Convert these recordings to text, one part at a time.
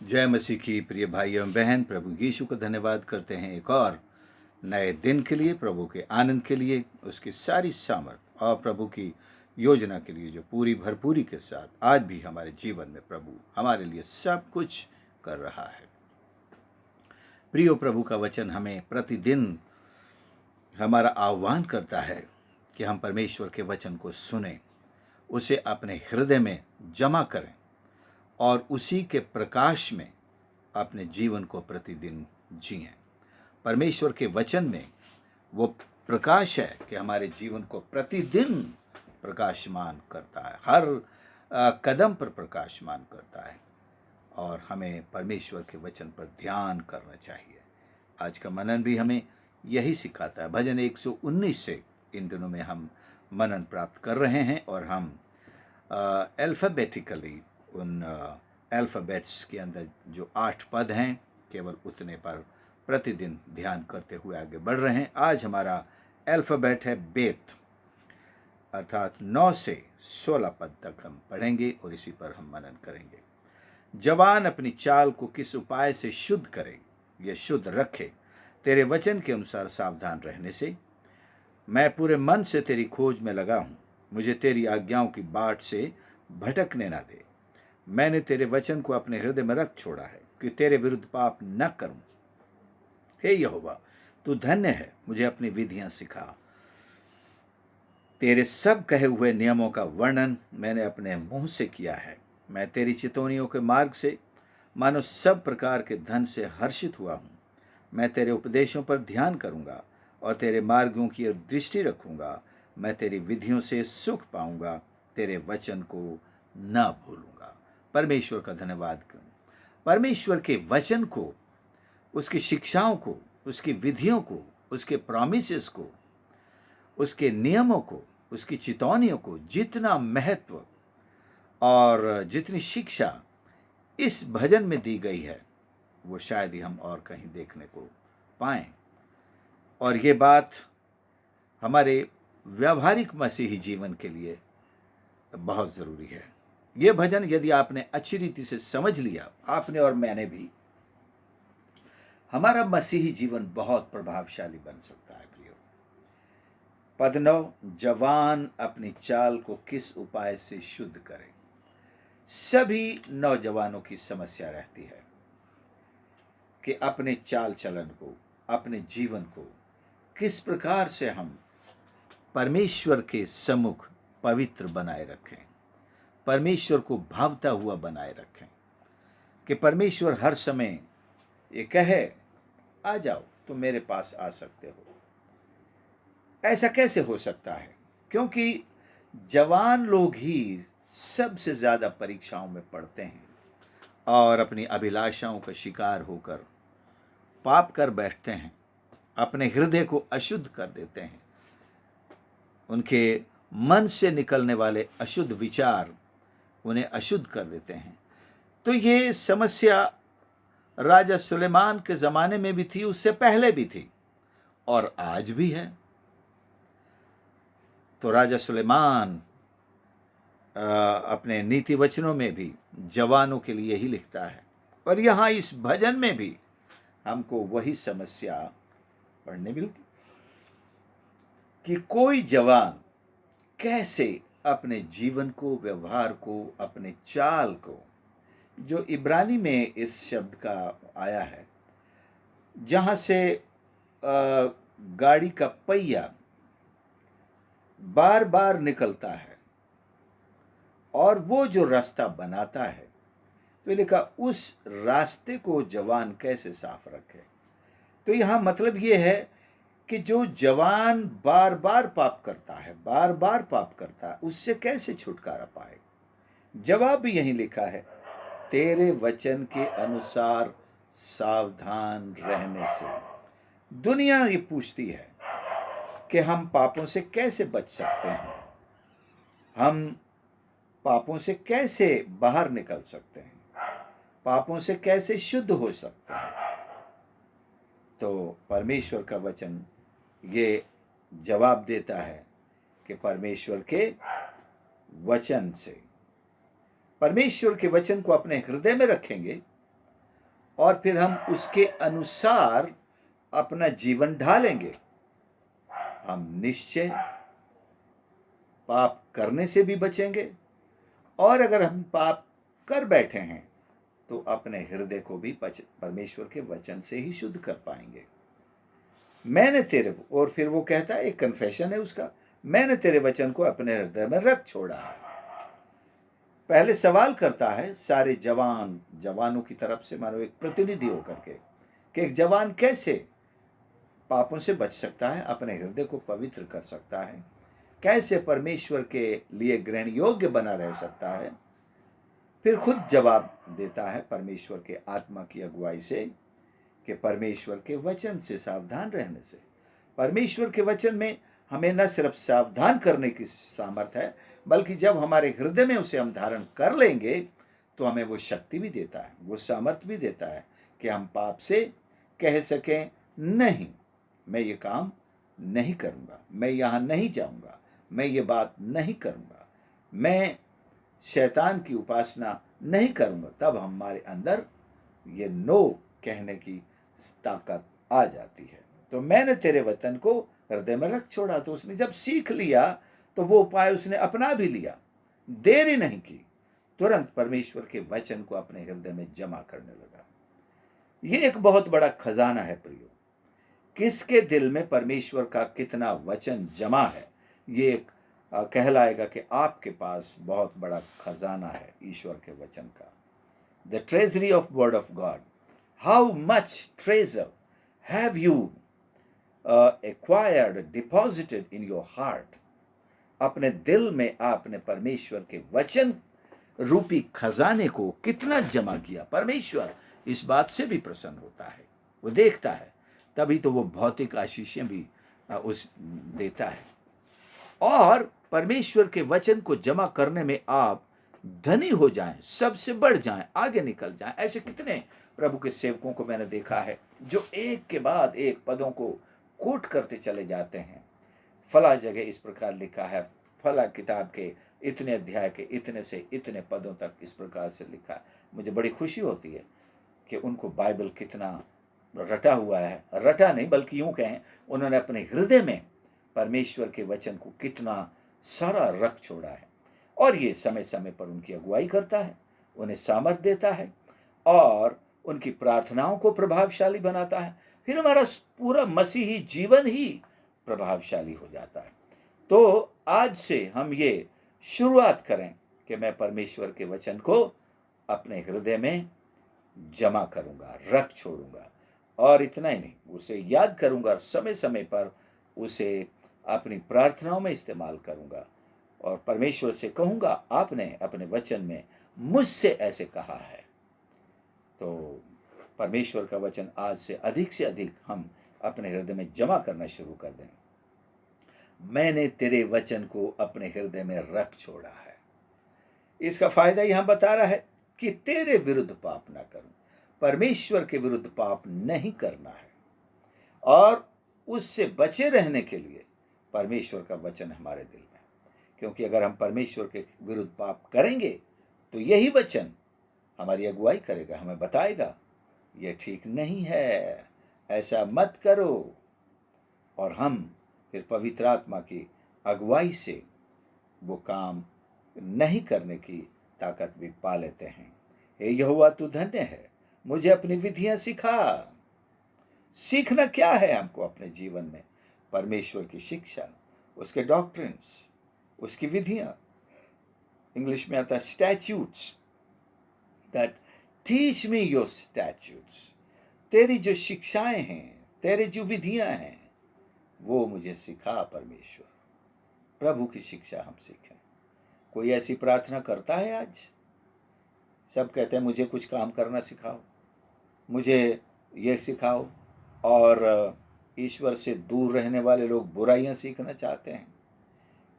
जय मसीह की प्रिय भाई एवं बहन, प्रभु यीशु को धन्यवाद करते हैं एक और नए दिन के लिए, प्रभु के आनंद के लिए, उसकी सारी सामर्थ और प्रभु की योजना के लिए जो पूरी भरपूरी के साथ आज भी हमारे जीवन में प्रभु हमारे लिए सब कुछ कर रहा है। प्रियो, प्रभु का वचन हमें प्रतिदिन हमारा आह्वान करता है कि हम परमेश्वर के वचन को सुनें, उसे अपने हृदय में जमा करें और उसी के प्रकाश में अपने जीवन को प्रतिदिन जिएं। परमेश्वर के वचन में वो प्रकाश है कि हमारे जीवन को प्रतिदिन प्रकाशमान करता है, हर कदम पर प्रकाशमान करता है और हमें परमेश्वर के वचन पर ध्यान करना चाहिए। आज का मनन भी हमें यही सिखाता है। भजन 119 से इन दिनों में हम मनन प्राप्त कर रहे हैं और हम अल्फ़ाबेटिकली उन अल्फ़ाबेट्स के अंदर जो 8 पद हैं केवल उतने पर प्रतिदिन ध्यान करते हुए आगे बढ़ रहे हैं। आज हमारा अल्फ़ाबेट है बेत, अर्थात 9 से 16 पद तक हम पढ़ेंगे और इसी पर हम मनन करेंगे। जवान अपनी चाल को किस उपाय से शुद्ध करे या शुद्ध रखे, तेरे वचन के अनुसार सावधान रहने से। मैं पूरे मन से तेरी खोज में लगा हूँ, मुझे तेरी आज्ञाओं की बाट से भटकने ना दे। मैंने तेरे वचन को अपने हृदय में रख छोड़ा है कि तेरे विरुद्ध पाप न करूं। हे यहोवा, तू धन्य है, मुझे अपनी विधियां सिखा। तेरे सब कहे हुए नियमों का वर्णन मैंने अपने मुंह से किया है। मैं तेरी चितौनियों के मार्ग से मानो सब प्रकार के धन से हर्षित हुआ हूँ। मैं तेरे उपदेशों पर ध्यान करूँगा और तेरे मार्गों की ओर दृष्टि रखूँगा। मैं तेरी विधियों से सुख पाऊँगा, तेरे वचन को न भूलूँगा। परमेश्वर का धन्यवाद करूँ। परमेश्वर के वचन को, उसकी शिक्षाओं को, उसकी विधियों को, उसके प्रॉमिसेस को, उसके नियमों को, उसकी चितौनियों को जितना महत्व और जितनी शिक्षा इस भजन में दी गई है वो शायद ही हम और कहीं देखने को पाएं। और ये बात हमारे व्यावहारिक मसीही जीवन के लिए बहुत ज़रूरी है। ये भजन यदि आपने अच्छी रीति से समझ लिया, आपने और मैंने भी, हमारा मसीही जीवन बहुत प्रभावशाली बन सकता है। प्रियो, पद 9, जवान अपनी चाल को किस उपाय से शुद्ध करें। सभी नौजवानों की समस्या रहती है कि अपने चाल चलन को, अपने जीवन को किस प्रकार से हम परमेश्वर के सम्मुख पवित्र बनाए रखें, परमेश्वर को भावता हुआ बनाए रखें, कि परमेश्वर हर समय ये कहे आ जाओ, तुम मेरे पास आ सकते हो। ऐसा कैसे हो सकता है? क्योंकि जवान लोग ही सबसे ज़्यादा परीक्षाओं में पड़ते हैं और अपनी अभिलाषाओं का शिकार होकर पाप कर बैठते हैं, अपने हृदय को अशुद्ध कर देते हैं। उनके मन से निकलने वाले अशुद्ध विचार उन्हें अशुद्ध कर देते हैं। तो ये समस्या राजा सुलेमान के ज़माने में भी थी, उससे पहले भी थी और आज भी है। तो राजा सुलेमान अपने नीति वचनों में भी जवानों के लिए ही लिखता है और यहाँ इस भजन में भी हमको वही समस्या पढ़ने मिलती कि कोई जवान कैसे अपने जीवन को, व्यवहार को, अपने चाल को, जो इब्रानी में इस शब्द का आया है, जहाँ से गाड़ी का पहिया बार बार निकलता है और वो जो रास्ता बनाता है, तो लिखा उस रास्ते को जवान कैसे साफ रखे। तो यहाँ मतलब ये है कि जो जवान बार बार पाप करता है, बार बार पाप करता है, उससे कैसे छुटकारा पाए। जवाब भी यही लिखा है, तेरे वचन के अनुसार सावधान रहने से। दुनिया ये पूछती है कि हम पापों से कैसे बच सकते हैं, हम पापों से कैसे बाहर निकल सकते हैं, पापों से कैसे शुद्ध हो सकते हैं। तो परमेश्वर का वचन ये जवाब देता है कि परमेश्वर के वचन से, परमेश्वर के वचन को अपने हृदय में रखेंगे और फिर हम उसके अनुसार अपना जीवन ढालेंगे, हम निश्चय पाप करने से भी बचेंगे, और अगर हम पाप कर बैठे हैं तो अपने हृदय को भी परमेश्वर के वचन से ही शुद्ध कर पाएंगे। मैंने तेरे, और फिर वो कहता है, एक कन्फेशन है उसका, मैंने तेरे वचन को अपने हृदय में रख छोड़ा है। पहले सवाल करता है सारे जवानों की तरफ से, मानो एक प्रतिनिधि होकर के, कि एक जवान कैसे पापों से बच सकता है, अपने हृदय को पवित्र कर सकता है, कैसे परमेश्वर के लिए ग्रहण योग्य बना रह सकता है। फिर खुद जवाब देता है परमेश्वर के आत्मा की अगुवाई से कि परमेश्वर के वचन से सावधान रहने से। परमेश्वर के वचन में हमें न सिर्फ सावधान करने की सामर्थ्य है, बल्कि जब हमारे हृदय में उसे हम धारण कर लेंगे तो हमें वो शक्ति भी देता है, वो सामर्थ्य भी देता है कि हम पाप से कह सकें, नहीं, मैं ये काम नहीं करूँगा, मैं यहाँ नहीं जाऊँगा, मैं ये बात नहीं करूँगा, मैं शैतान की उपासना नहीं करूँगा। तब हमारे अंदर ये नो कहने की ताकत आ जाती है। तो मैंने तेरे वचन को हृदय में रख छोड़ा। तो उसने जब सीख लिया तो वो उपाय उसने अपना भी लिया, देरी नहीं की, तुरंत परमेश्वर के वचन को अपने हृदय में जमा करने लगा। ये एक बहुत बड़ा खजाना है प्रियो, किसके दिल में परमेश्वर का कितना वचन जमा है, ये एक कहलाएगा कि आपके पास बहुत बड़ा खजाना है ईश्वर के वचन का। The treasury of word of God, how much treasure have you acquired, deposited in your heart. अपने दिल में आपने परमेश्वर के वचन रूपी खजाने को कितना जमा किया। परमेश्वर इस बात से भी प्रसन्न होता है, वो देखता है, तभी तो वो भौतिक आशीषें भी उस देता है। और परमेश्वर के वचन को जमा करने में आप धनी हो जाएं, सबसे बढ़ जाएं, आगे निकल जाएं। ऐसे कितने प्रभु के सेवकों को मैंने देखा है जो एक के बाद एक पदों को कोट करते चले जाते हैं। फला जगह इस प्रकार लिखा है, फला किताब के इतने अध्याय के इतने से इतने पदों तक इस प्रकार से लिखा है। मुझे बड़ी खुशी होती है कि उनको बाइबल कितना रटा हुआ है, रटा नहीं बल्कि यूं कहें उन्होंने अपने हृदय में परमेश्वर के वचन को कितना सारा रख छोड़ा है। और ये समय समय पर उनकी अगुवाई करता है, उन्हें सामर्थ देता है और उनकी प्रार्थनाओं को प्रभावशाली बनाता है। फिर हमारा पूरा मसीही जीवन ही प्रभावशाली हो जाता है। तो आज से हम ये शुरुआत करें कि मैं परमेश्वर के वचन को अपने हृदय में जमा करूंगा, रख छोड़ूंगा, और इतना ही नहीं, उसे याद करूंगा, समय समय पर उसे अपनी प्रार्थनाओं में इस्तेमाल करूंगा और परमेश्वर से कहूंगा आपने अपने वचन में मुझसे ऐसे कहा है। तो परमेश्वर का वचन आज से अधिक हम अपने हृदय में जमा करना शुरू कर दें। मैंने तेरे वचन को अपने हृदय में रख छोड़ा है। इसका फायदा यहां बता रहा है कि तेरे विरुद्ध पाप ना करूं, परमेश्वर के विरुद्ध पाप नहीं करना है। और उससे बचे रहने के लिए परमेश्वर का वचन हमारे दिल में, क्योंकि अगर हम परमेश्वर के विरुद्ध पाप करेंगे तो यही वचन हमारी अगुवाई करेगा, हमें बताएगा ये ठीक नहीं है, ऐसा मत करो, और हम फिर पवित्र आत्मा की अगुवाई से वो काम नहीं करने की ताकत भी पा लेते हैं। हे यहोवा तू धन्य है, मुझे अपनी विधियां सिखा। सीखना क्या है हमको अपने जीवन में? परमेश्वर की शिक्षा, उसके डॉक्ट्रिन्स, उसकी विधियां। इंग्लिश में आता है स्टैच्यूट्स, दैट टीच मी योर स्टैच्यूट्स। तेरी जो शिक्षाएं हैं, तेरी जो विधियां हैं, वो मुझे सिखा परमेश्वर। प्रभु की शिक्षा हम सीखें। कोई ऐसी प्रार्थना करता है आज? सब कहते हैं मुझे कुछ काम करना सिखाओ, मुझे ये सिखाओ, और ईश्वर से दूर रहने वाले लोग बुराइयां सीखना चाहते हैं।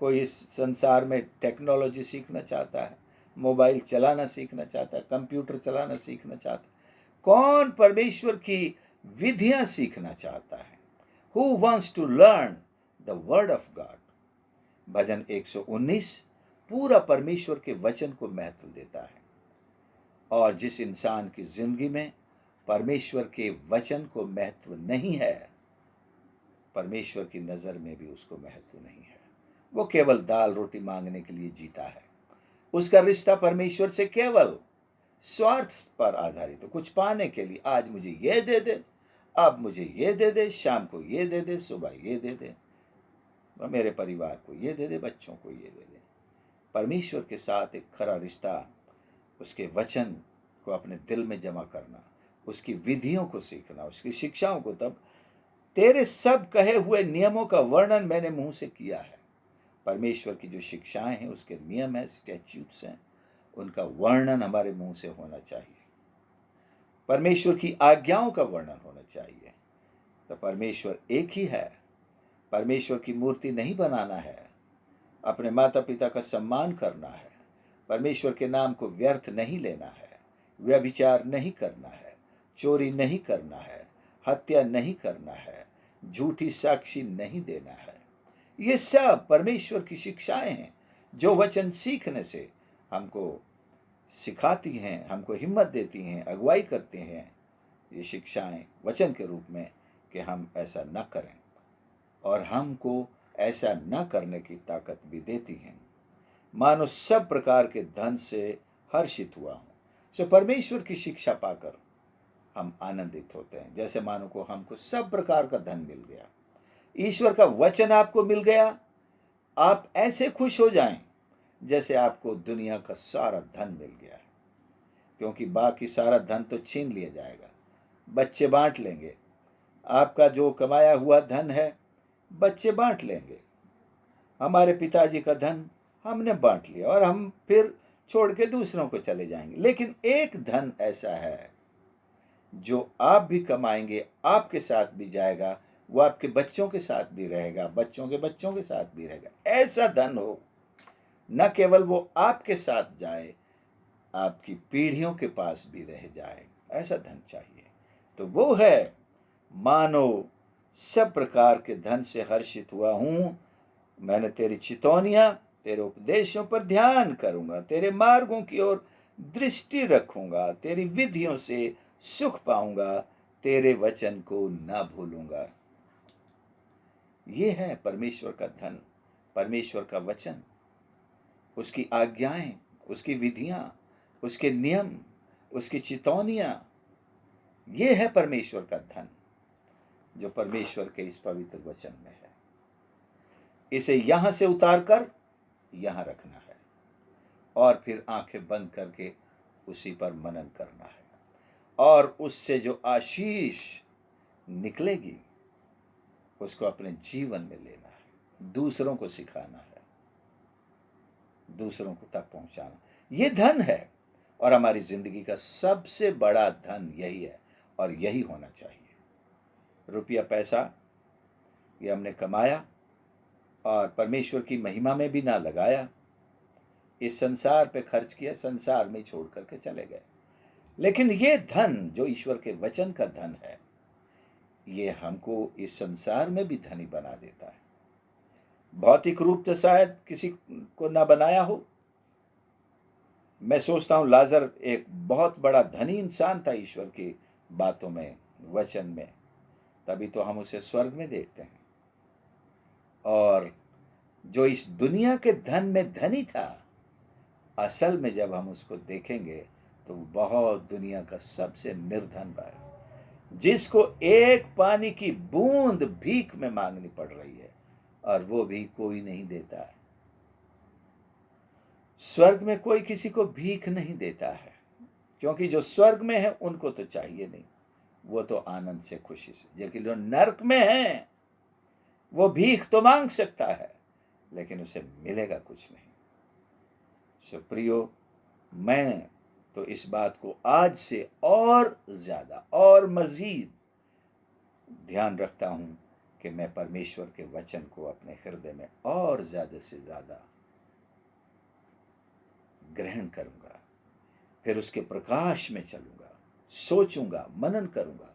कोई इस संसार में टेक्नोलॉजी सीखना चाहता है, मोबाइल चलाना सीखना चाहता है, कंप्यूटर चलाना सीखना चाहता है। कौन परमेश्वर की विधियां सीखना चाहता है? Who wants to learn the word of God? भजन 119 पूरा परमेश्वर के वचन को महत्व देता है। और जिस इंसान की जिंदगी में परमेश्वर के वचन को महत्व नहीं है, परमेश्वर की नज़र में भी उसको महत्व नहीं है। वो केवल दाल रोटी मांगने के लिए जीता है। उसका रिश्ता परमेश्वर से केवल स्वार्थ पर आधारित है, कुछ पाने के लिए। आज मुझे ये दे दे, अब मुझे ये दे दे, शाम को ये दे दे, सुबह ये दे दे, मेरे परिवार को ये दे दे, बच्चों को ये दे दे। परमेश्वर के साथ एक खरा रिश्ता, उसके वचन को अपने दिल में जमा करना, उसकी विधियों को सीखना, उसकी शिक्षाओं को। तब तेरे सब कहे हुए नियमों का वर्णन मैंने मुंह से किया है। परमेश्वर की जो शिक्षाएं हैं, उसके नियम हैं, स्टैट्यूट्स हैं, उनका वर्णन हमारे मुंह से होना चाहिए। परमेश्वर की आज्ञाओं का वर्णन होना चाहिए। तो परमेश्वर एक ही है। परमेश्वर की मूर्ति नहीं बनाना है, अपने माता पिता का सम्मान करना है, परमेश्वर के नाम को व्यर्थ नहीं लेना है, व्यभिचार नहीं करना है, चोरी नहीं करना है, हत्या नहीं करना है, झूठी साक्षी नहीं देना है। ये सब परमेश्वर की शिक्षाएं हैं जो वचन सीखने से हमको सिखाती हैं, हमको हिम्मत देती हैं, अगुवाई करते हैं। ये शिक्षाएं वचन के रूप में कि हम ऐसा न करें, और हमको ऐसा न करने की ताकत भी देती हैं। मानो सब प्रकार के धन से हर्षित हुआ हूँ। सो परमेश्वर की शिक्षा पाकर हम आनंदित होते हैं, जैसे मानो को हमको सब प्रकार का धन मिल गया, ईश्वर का वचन आपको मिल गया। आप ऐसे खुश हो जाएं जैसे आपको दुनिया का सारा धन मिल गया है, क्योंकि बाकी सारा धन तो छीन लिया जाएगा, बच्चे बांट लेंगे। आपका जो कमाया हुआ धन है बच्चे बांट लेंगे। हमारे पिताजी का धन हमने बांट लिया और हम फिर छोड़ के दूसरों को चले जाएंगे। लेकिन एक धन ऐसा है जो आप भी कमाएंगे, आपके साथ भी जाएगा, वो आपके बच्चों के साथ भी रहेगा, बच्चों के बच्चों के साथ भी रहेगा। ऐसा धन हो, न केवल वो आपके साथ जाए, आपकी पीढ़ियों के पास भी रह जाए, ऐसा धन चाहिए। तो वो है, मानो सब प्रकार के धन से हर्षित हुआ हूं, मैंने तेरी चितौनियां, तेरे उपदेशों पर ध्यान करूंगा, तेरे मार्गों की ओर दृष्टि रखूंगा, तेरी विधियों से सुख पाऊंगा, तेरे वचन को न भूलूंगा। ये है परमेश्वर का धन, परमेश्वर का वचन, उसकी आज्ञाएं, उसकी विधियां, उसके नियम, उसकी चितौनियां। ये है परमेश्वर का धन जो परमेश्वर के इस पवित्र वचन में है। इसे यहां से उतार कर यहां रखना है और फिर आंखें बंद करके उसी पर मनन करना है, और उससे जो आशीष निकलेगी उसको अपने जीवन में लेना है, दूसरों को सिखाना है, दूसरों को तक पहुंचाना। ये धन है, और हमारी जिंदगी का सबसे बड़ा धन यही है, और यही होना चाहिए। रुपया पैसा ये हमने कमाया और परमेश्वर की महिमा में भी ना लगाया, इस संसार पे खर्च किया, संसार में छोड़ करके चले गए। लेकिन ये धन जो ईश्वर के वचन का धन है, ये हमको इस संसार में भी धनी बना देता है। भौतिक रूप से शायद किसी को ना बनाया हो। मैं सोचता हूं लाजर एक बहुत बड़ा धनी इंसान था ईश्वर की बातों में, वचन में, तभी तो हम उसे स्वर्ग में देखते हैं। और जो इस दुनिया के धन में धनी था, असल में जब हम उसको देखेंगे तो बहुत दुनिया का सबसे निर्धन है, जिसको एक पानी की बूंद भीख में मांगनी पड़ रही है, और वो भी कोई नहीं देता है। स्वर्ग में कोई किसी को भीख नहीं देता है, क्योंकि जो स्वर्ग में है उनको तो चाहिए नहीं, वो तो आनंद से, खुशी से। लेकिन जो नरक में है वो भीख तो मांग सकता है, लेकिन उसे मिलेगा कुछ नहीं। सो प्रियो, मैं तो इस बात को आज से और ज्यादा और मजीद ध्यान रखता हूं कि मैं परमेश्वर के वचन को अपने हृदय में और ज्यादा से ज्यादा ग्रहण करूंगा, फिर उसके प्रकाश में चलूंगा, सोचूंगा, मनन करूंगा।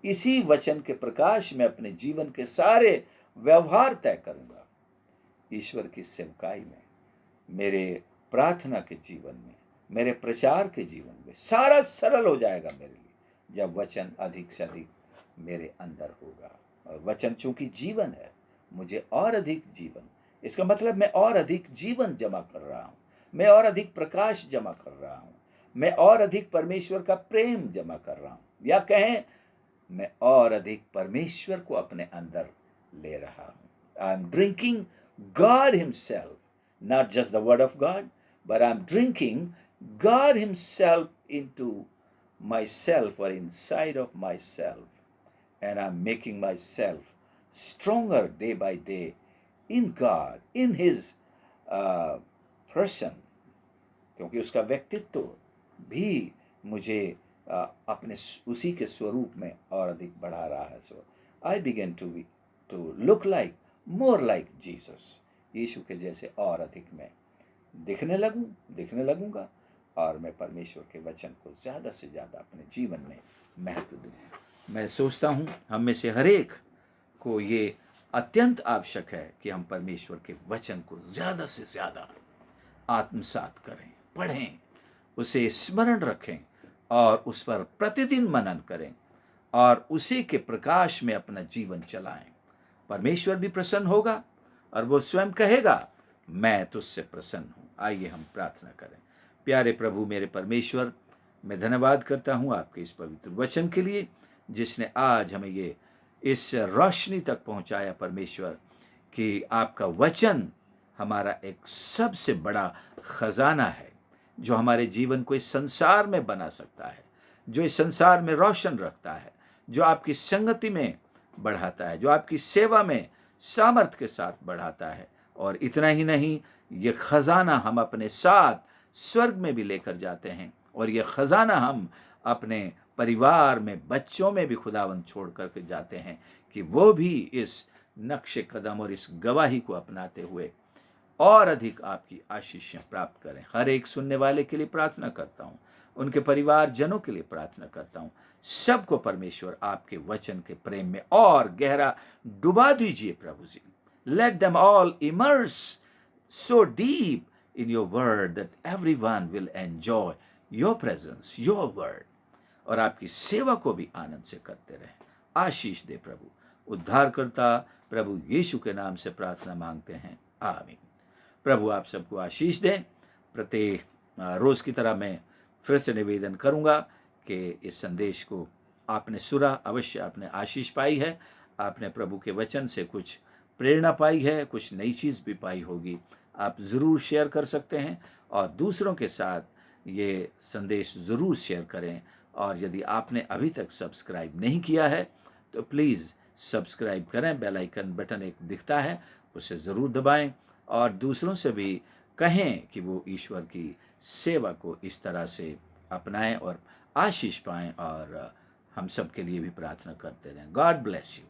इसी वचन के प्रकाश में अपने जीवन के सारे व्यवहार तय करूंगा। ईश्वर की सेवकाई में, मेरे प्रार्थना के जीवन में, मेरे प्रचार के जीवन में सारा सरल हो जाएगा मेरे लिए, जब वचन अधिक से अधिक मेरे अंदर होगा। और वचन चूंकि जीवन है, मुझे और अधिक जीवन, इसका मतलब मैं और अधिक जीवन जमा कर रहा हूँ, मैं और अधिक प्रकाश जमा कर रहा हूँ, मैं और अधिक परमेश्वर का प्रेम जमा कर रहा हूँ, या कहें मैं और अधिक परमेश्वर को अपने अंदर ले रहा हूँ। I am drinking God himself, not just the word of God, but I'm drinking God Himself into myself or inside of myself, and I'm making myself stronger day by day in God, in His person, क्योंकि उसका व्यक्तित्व भी मुझे अपने उसी के स्वरूप में और अधिक बढ़ा रहा है। So I began to look like more like Jesus, Yeshu के जैसे और अधिक मैं दिखने लगूंगा, और मैं परमेश्वर के वचन को ज़्यादा से ज़्यादा अपने जीवन में महत्व दूंगा। मैं सोचता हूँ हम में से हर एक को ये अत्यंत आवश्यक है कि हम परमेश्वर के वचन को ज़्यादा से ज़्यादा आत्मसात करें, पढ़ें, उसे स्मरण रखें और उस पर प्रतिदिन मनन करें और उसी के प्रकाश में अपना जीवन चलाएं। परमेश्वर भी प्रसन्न होगा और वो स्वयं कहेगा मैं तुझसे प्रसन्न हूँ। आइए हम प्रार्थना करें। प्यारे प्रभु मेरे परमेश्वर, मैं धन्यवाद करता हूँ आपके इस पवित्र वचन के लिए, जिसने आज हमें ये इस रोशनी तक पहुँचाया परमेश्वर, कि आपका वचन हमारा एक सबसे बड़ा खजाना है, जो हमारे जीवन को इस संसार में बना सकता है, जो इस संसार में रोशन रखता है, जो आपकी संगति में बढ़ाता है, जो आपकी सेवा में सामर्थ्य के साथ बढ़ाता है। और इतना ही नहीं, ये खजाना हम अपने साथ स्वर्ग में भी लेकर जाते हैं, और ये खजाना हम अपने परिवार में, बच्चों में भी खुदावंद छोड़ करके जाते हैं, कि वो भी इस नक्शे कदम और इस गवाही को अपनाते हुए और अधिक आपकी आशीषें प्राप्त करें। हर एक सुनने वाले के लिए प्रार्थना करता हूँ, उनके परिवार जनों के लिए प्रार्थना करता हूँ। सबको परमेश्वर आपके वचन के प्रेम में और गहरा डुबा दीजिए प्रभु जी। Let them all immerse so deep in your word that everyone will enjoy your presence, your word, और आपकी सेवा को भी आनंद से करते रहें। आशीष दे प्रभु। उद्धारकर्ता प्रभु यीशु के नाम से प्रार्थना मांगते हैं, आमीन। प्रभु आप सबको आशीष दें। प्रत्येक रोज की तरह मैं फिर से निवेदन करूंगा कि इस संदेश को आपने सुना, अवश्य आपने आशीष पाई है, आपने प्रभु के वचन से कुछ प्रेरणा पाई है, कुछ नई चीज़ भी पाई होगी। आप ज़रूर शेयर कर सकते हैं और दूसरों के साथ ये संदेश ज़रूर शेयर करें। और यदि आपने अभी तक सब्सक्राइब नहीं किया है तो प्लीज़ सब्सक्राइब करें। बेल आइकन बटन एक दिखता है, उसे ज़रूर दबाएं और दूसरों से भी कहें कि वो ईश्वर की सेवा को इस तरह से अपनाएं और आशीष पाएं। और हम सब के लिए भी प्रार्थना करते रहें। God bless you.